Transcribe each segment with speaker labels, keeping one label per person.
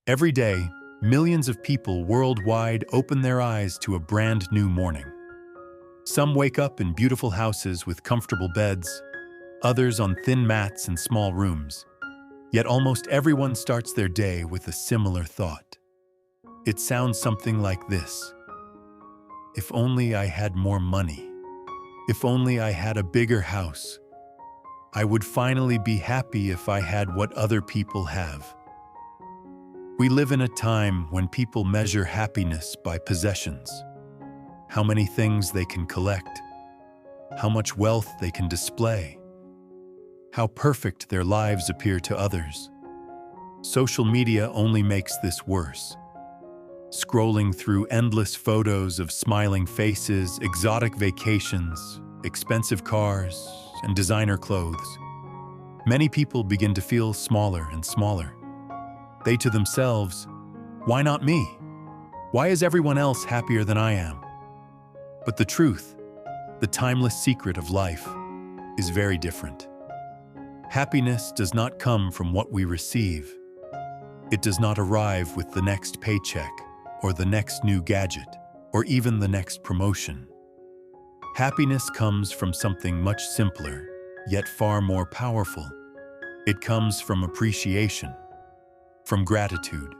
Speaker 1: Every day, millions of people worldwide open their eyes to a brand new morning. Some wake up in beautiful houses with comfortable beds, others on thin mats in small rooms. Yet almost everyone starts their day with a similar thought. It sounds something like this: if only I had more money. If only I had a bigger house. I would finally be happy if I had what other people have. We live in a time when people measure happiness by possessions. How many things they can collect, how much wealth they can display, how perfect their lives appear to others. Social media only makes this worse. Scrolling through endless photos of smiling faces, exotic vacations, expensive cars, and designer clothes, many people begin to feel smaller and smaller. They to themselves, why not me? Why is everyone else happier than I am? But the truth, the timeless secret of life, is very different. Happiness does not come from what we receive. It does not arrive with the next paycheck, or the next new gadget, or even the next promotion. Happiness comes from something much simpler, yet far more powerful. It comes from appreciation, from gratitude,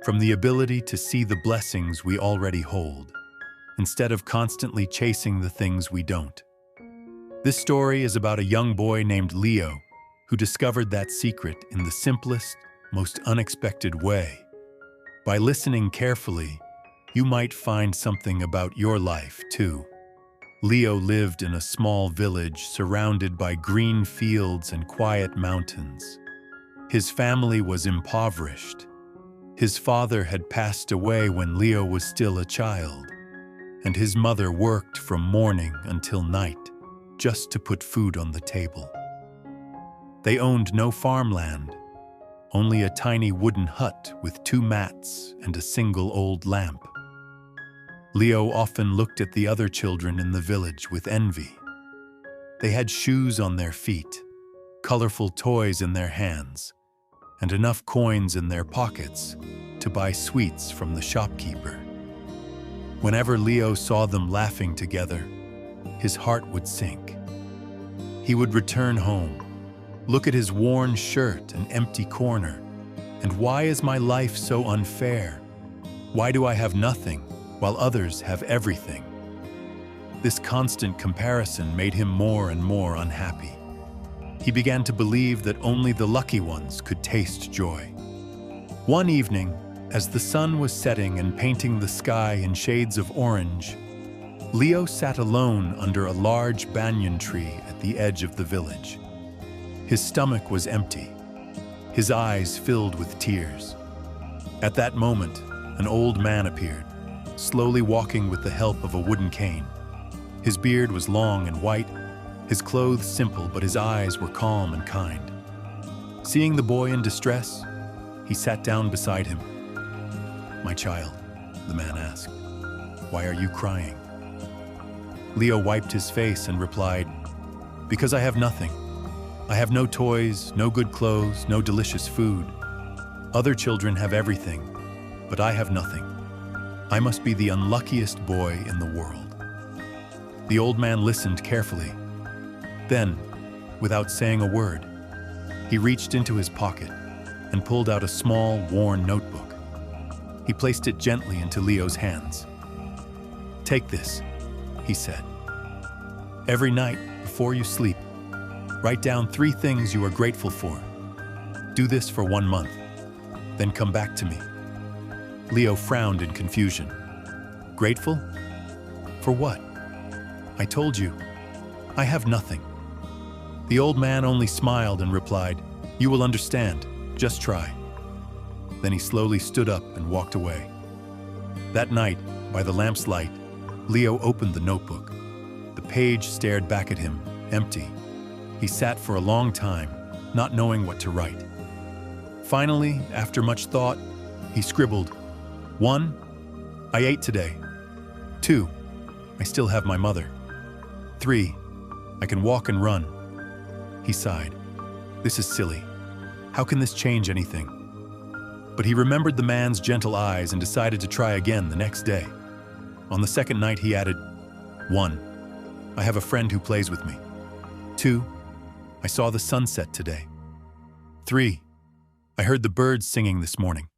Speaker 1: from the ability to see the blessings we already hold, instead of constantly chasing the things we don't. This story is about a young boy named Leo who discovered that secret in the simplest, most unexpected way. By listening carefully, you might find something about your life, too. Leo lived in a small village surrounded by green fields and quiet mountains. His family was impoverished. His father had passed away when Leo was still a child, and his mother worked from morning until night just to put food on the table. They owned no farmland, only a tiny wooden hut with 2 mats and a single old lamp. Leo often looked at the other children in the village with envy. They had shoes on their feet, colorful toys in their hands, and enough coins in their pockets to buy sweets from the shopkeeper. Whenever Leo saw them laughing together, his heart would sink. He would return home, look at his worn shirt and empty corner, and why is my life so unfair? Why do I have nothing while others have everything? This constant comparison made him more and more unhappy. He began to believe that only the lucky ones could taste joy. One evening, as the sun was setting and painting the sky in shades of orange, Leo sat alone under a large banyan tree at the edge of the village. His stomach was empty, his eyes filled with tears. At that moment, an old man appeared, slowly walking with the help of a wooden cane. His beard was long and white, his clothes simple, but his eyes were calm and kind. Seeing the boy in distress, he sat down beside him. "My child," the man asked, "why are you crying?" Leo wiped his face and replied, "Because I have nothing. I have no toys, no good clothes, no delicious food. Other children have everything, but I have nothing. I must be the unluckiest boy in the world." The old man listened carefully. Then, without saying a word, he reached into his pocket and pulled out a small, worn notebook. He placed it gently into Leo's hands. "Take this," he said. "Every night, before you sleep, write down 3 things you are grateful for. Do this for 1 month, then come back to me." Leo frowned in confusion. "Grateful? For what? I told you, I have nothing." The old man only smiled and replied, "You will understand, just try." Then he slowly stood up and walked away. That night, by the lamp's light, Leo opened the notebook. The page stared back at him, empty. He sat for a long time, not knowing what to write. Finally, after much thought, he scribbled, 1. I ate today. 2. I still have my mother. 3. I can walk and run. He sighed. This is silly. How can this change anything? But he remembered the man's gentle eyes and decided to try again the next day. On the second night, he added, 1. I have a friend who plays with me. 2. I saw the sunset today. 3. I heard the birds singing this morning.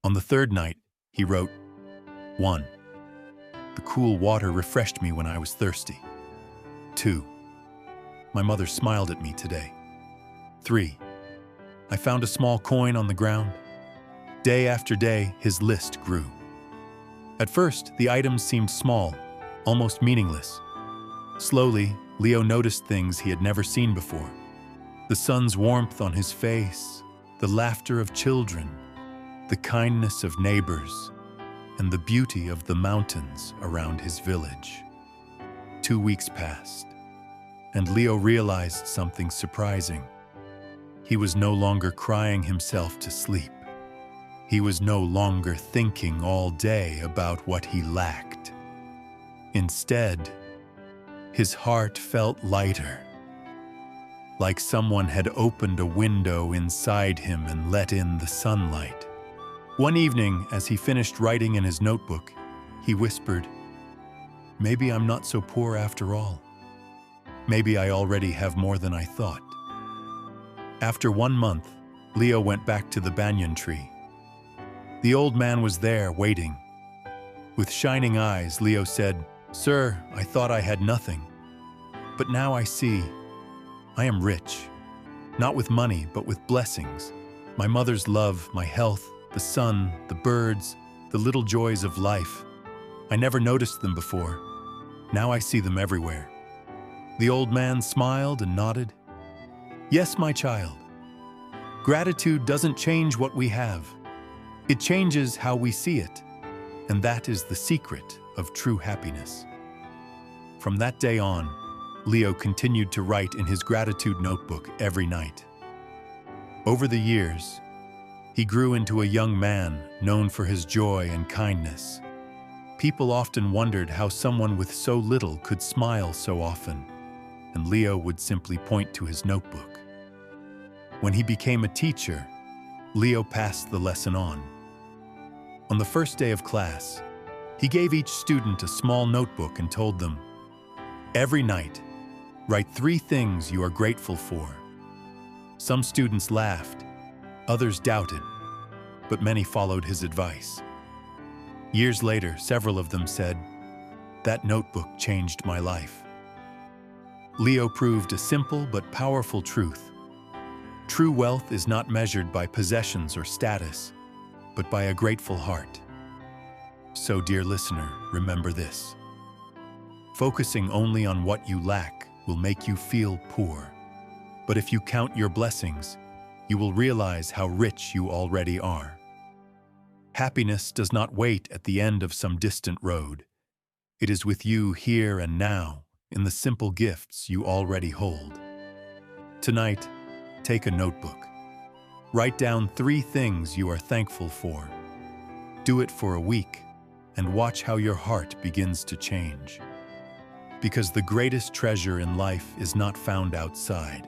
Speaker 1: On the third night, he wrote, 1. The cool water refreshed me when I was thirsty. 2. My mother smiled at me today. 3. I found a small coin on the ground. Day after day, his list grew. At first, the items seemed small, almost meaningless. Slowly, Leo noticed things he had never seen before. The sun's warmth on his face, the laughter of children, the kindness of neighbors, and the beauty of the mountains around his village. 2 weeks passed, and Leo realized something surprising. He was no longer crying himself to sleep. He was no longer thinking all day about what he lacked. Instead, his heart felt lighter, like someone had opened a window inside him and let in the sunlight. One evening, as he finished writing in his notebook, he whispered, "Maybe I'm not so poor after all. Maybe I already have more than I thought." After 1 month, Leo went back to the banyan tree. The old man was there, waiting. With shining eyes, Leo said, "Sir, I thought I had nothing. But now I see. I am rich. Not with money, but with blessings. My mother's love, my health, the sun, the birds, the little joys of life. I never noticed them before. Now I see them everywhere." The old man smiled and nodded. "Yes, my child. Gratitude doesn't change what we have. It changes how we see it. And that is the secret of true happiness." From that day on, Leo continued to write in his gratitude notebook every night. Over the years, he grew into a young man known for his joy and kindness. People often wondered how someone with so little could smile so often, and Leo would simply point to his notebook. When he became a teacher, Leo passed the lesson on. On the first day of class, he gave each student a small notebook and told them, "Every night, write 3 things you are grateful for." Some students laughed, others doubted, but many followed his advice. Years later, several of them said, "That notebook changed my life." Leo proved a simple but powerful truth. True wealth is not measured by possessions or status, but by a grateful heart. So, dear listener, remember this. Focusing only on what you lack will make you feel poor. But if you count your blessings, you will realize how rich you already are. Happiness does not wait at the end of some distant road. It is with you here and now, in the simple gifts you already hold. Tonight, take a notebook. Write down 3 things you are thankful for. Do it for a week, and watch how your heart begins to change. Because the greatest treasure in life is not found outside.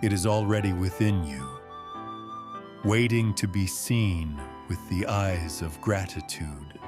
Speaker 1: It is already within you, waiting to be seen with the eyes of gratitude.